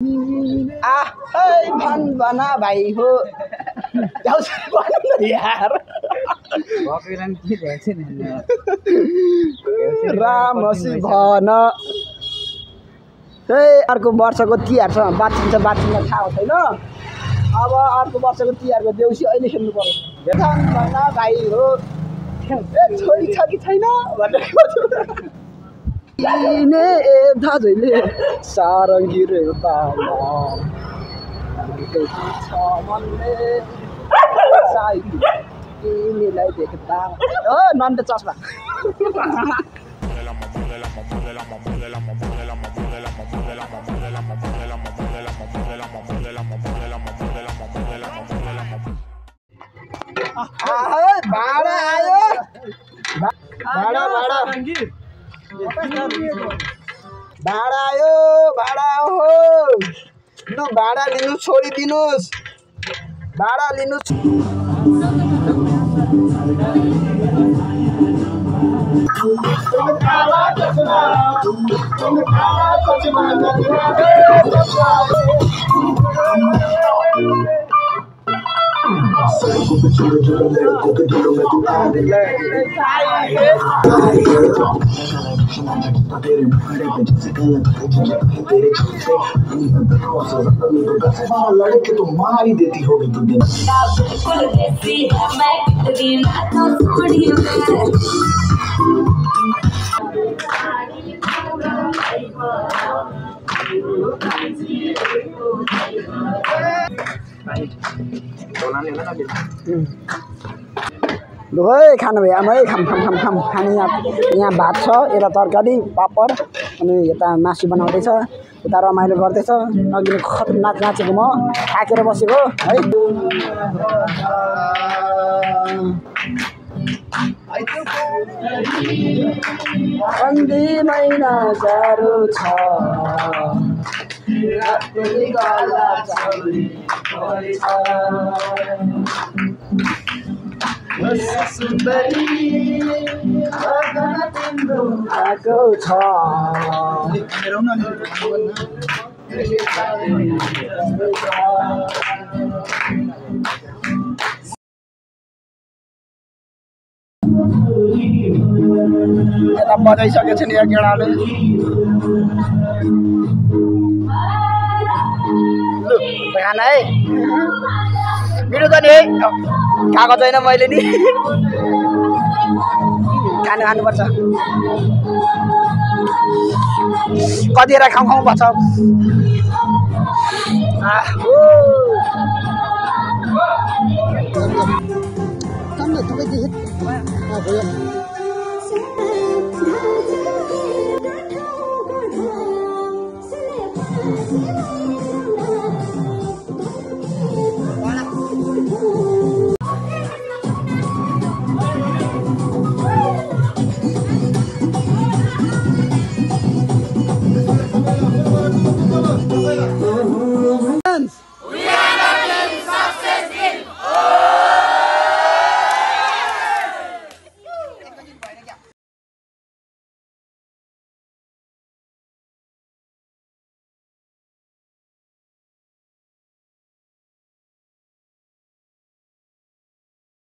भन भन भाइ हो यार रामसी भन अर्को वर्षको तिहारसँग बाँचिन्छ थाहा छैन। अब अर्को वर्षको तिहारको देउसी अहिले खेल्नु पर्यो। भन भन भाइ हो छोरी छ कि छैन भनेर दाजुले सारङ्गी रे तिमीलाई देख्दा नन्द चस्मा भाडा आयो भाडा आयो भाडा हो लु भाडा लिनु छोडिदिनुहोस् भाडा लिनु लड़के तो मार ही देती होगी तुम लु है खानु भयो आमा है खाम खाने यहाँ भात छ यता तरकारी पापड अनि यता मासु बनाउँदैछ उता रमाइलो गर्दैछ अघि खतरनाक नाचेको म थाकेर बसेको है बन्दी महिना जाडो छ सुन्दरी आएको छ यता बजाइसकेको छ नि यहाँ केटाले खाना है मिठो त नि है खाएको छैन मैले नि खानुपर्छ कतिखेर खाउँ पर्छ